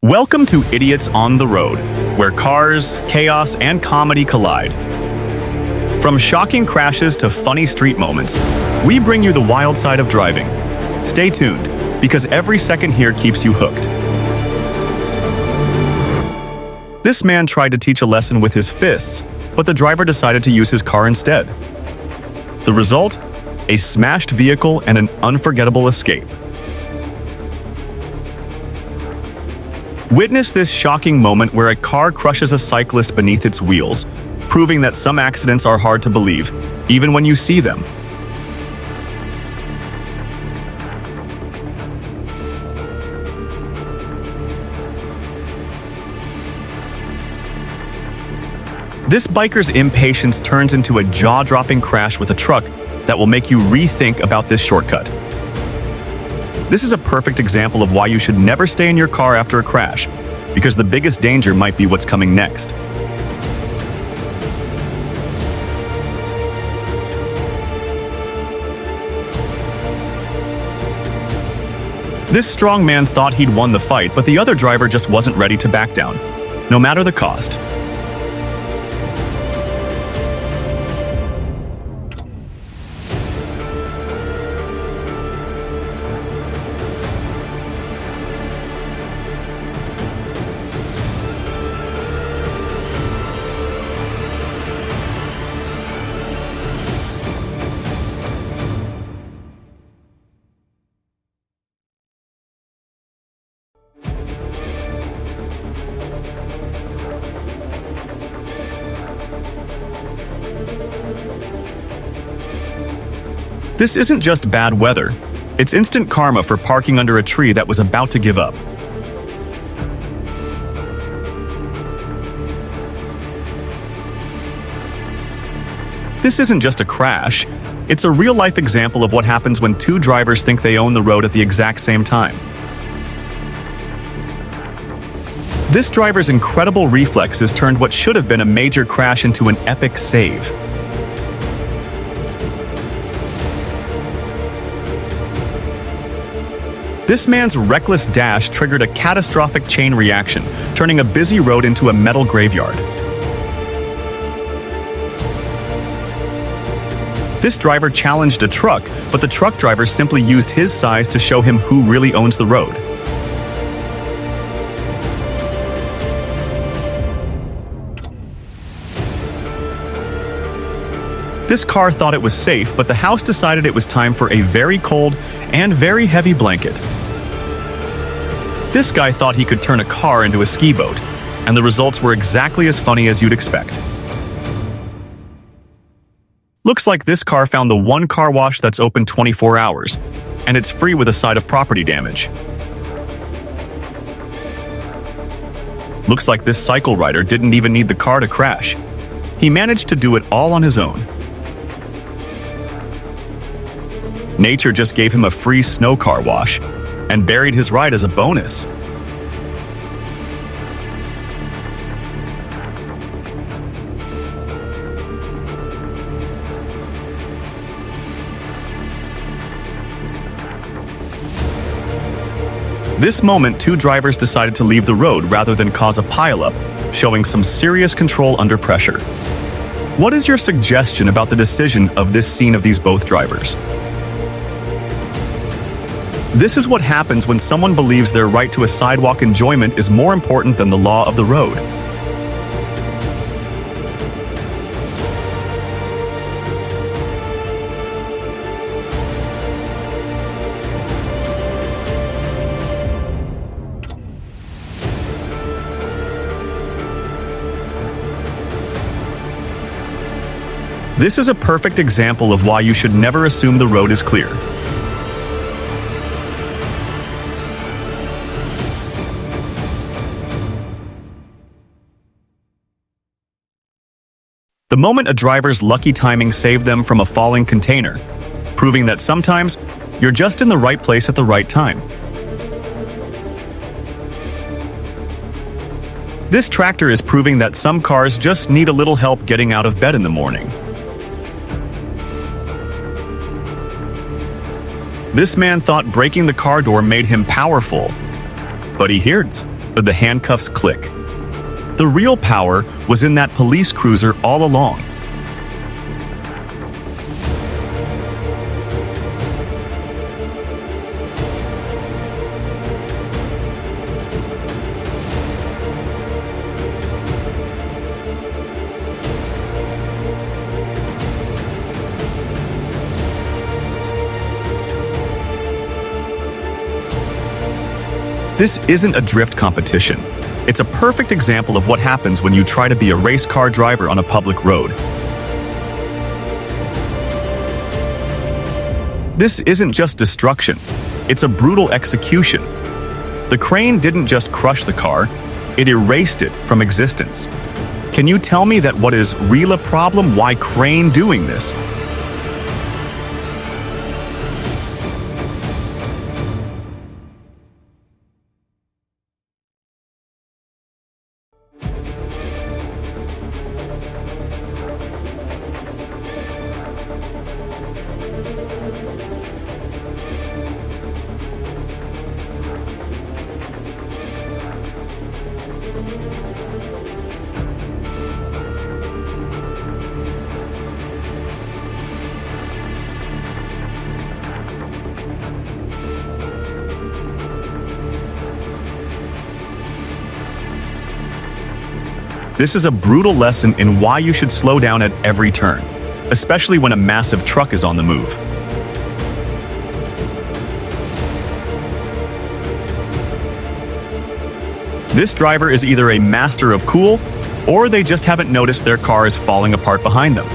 Welcome to Idiots on the Road, where cars, chaos, and comedy collide. From shocking crashes to funny street moments, we bring you the wild side of driving. Stay tuned, because every second here keeps you hooked. This man tried to teach a lesson with his fists, but the driver decided to use his car instead. The result? A smashed vehicle and an unforgettable escape. Witness this shocking moment where a car crushes a cyclist beneath its wheels, proving that some accidents are hard to believe, even when you see them. This biker's impatience turns into a jaw-dropping crash with a truck that will make you rethink about this shortcut. This is a perfect example of why you should never stay in your car after a crash, because the biggest danger might be what's coming next. This strong man thought he'd won the fight, but the other driver just wasn't ready to back down, no matter the cost. This isn't just bad weather, it's instant karma for parking under a tree that was about to give up. This isn't just a crash, it's a real-life example of what happens when two drivers think they own the road at the exact same time. This driver's incredible reflexes turned what should have been a major crash into an epic save. This man's reckless dash triggered a catastrophic chain reaction, turning a busy road into a metal graveyard. This driver challenged a truck, but the truck driver simply used his size to show him who really owns the road. This car thought it was safe, but the house decided it was time for a very cold and very heavy blanket. This guy thought he could turn a car into a ski boat, and the results were exactly as funny as you'd expect. Looks like this car found the one car wash that's open 24 hours, and it's free with a side of property damage. Looks like this cycle rider didn't even need the car to crash. He managed to do it all on his own. Nature just gave him a free snow car wash and buried his ride as a bonus. This moment, two drivers decided to leave the road rather than cause a pileup, showing some serious control under pressure. What is your suggestion about the decision of this scene of these both drivers? This is what happens when someone believes their right to a sidewalk enjoyment is more important than the law of the road. This is a perfect example of why you should never assume the road is clear. The moment a driver's lucky timing saved them from a falling container, proving that sometimes you're just in the right place at the right time. This tractor is proving that some cars just need a little help getting out of bed in the morning. This man thought breaking the car door made him powerful, but he hears the handcuffs click. The real power was in that police cruiser all along. This isn't a drift competition. It's a perfect example of what happens when you try to be a race car driver on a public road. This isn't just destruction, it's a brutal execution. The crane didn't just crush the car, it erased it from existence. Can you tell me that what is really a problem? Why crane doing this? This is a brutal lesson in why you should slow down at every turn, especially when a massive truck is on the move. This driver is either a master of cool, or they just haven't noticed their car is falling apart behind them.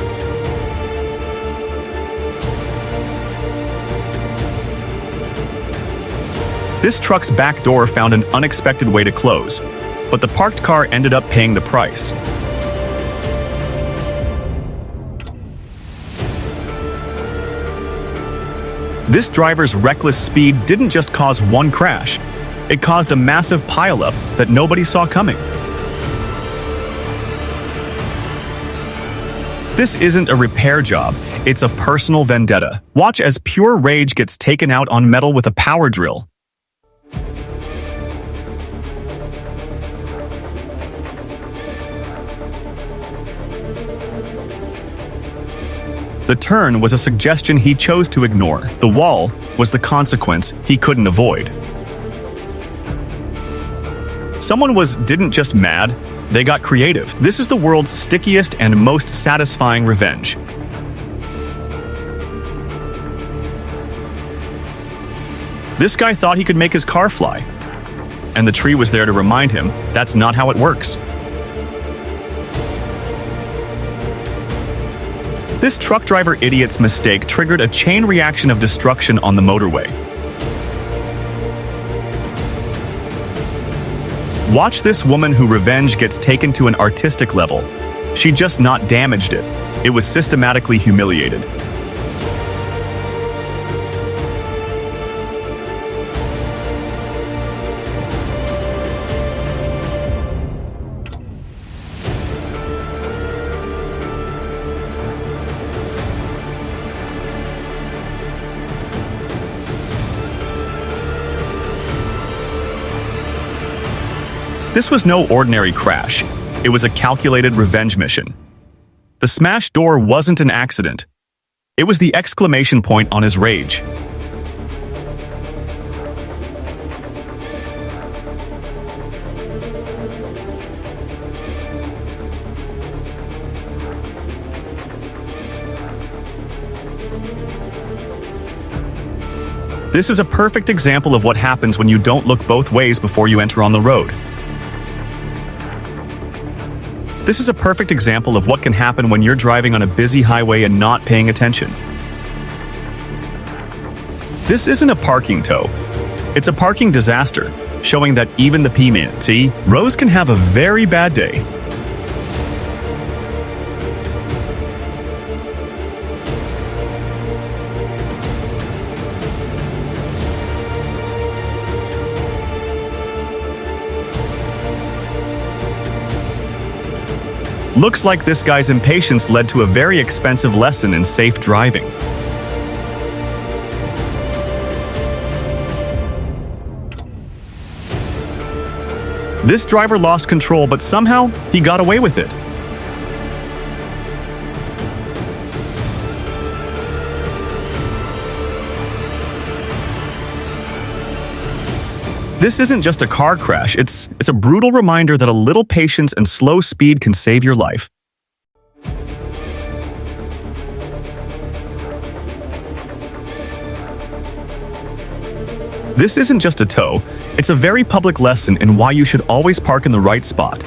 This truck's back door found an unexpected way to close, but the parked car ended up paying the price. This driver's reckless speed didn't just cause one crash, it caused a massive pileup that nobody saw coming. This isn't a repair job, it's a personal vendetta. Watch as pure rage gets taken out on metal with a power drill. The turn was a suggestion he chose to ignore. The wall was the consequence he couldn't avoid. Someone didn't just mad, they got creative. This is the world's stickiest and most satisfying revenge. This guy thought he could make his car fly, and the tree was there to remind him that's not how it works. This truck driver idiot's mistake triggered a chain reaction of destruction on the motorway. Watch this woman whose revenge gets taken to an artistic level. She just not damaged it. It was systematically humiliated. This was no ordinary crash. It was a calculated revenge mission. The smashed door wasn't an accident. It was the exclamation point on his rage. This is a perfect example of what happens when you don't look both ways before you enter on the road. This is a perfect example of what can happen when you're driving on a busy highway and not paying attention. This isn't a parking tow. It's a parking disaster, showing that even the P-Man, Rose can have a very bad day. Looks like this guy's impatience led to a very expensive lesson in safe driving. This driver lost control, but somehow he got away with it. This isn't just a car crash, it's a brutal reminder that a little patience and slow speed can save your life. This isn't just a tow, it's a very public lesson in why you should always park in the right spot.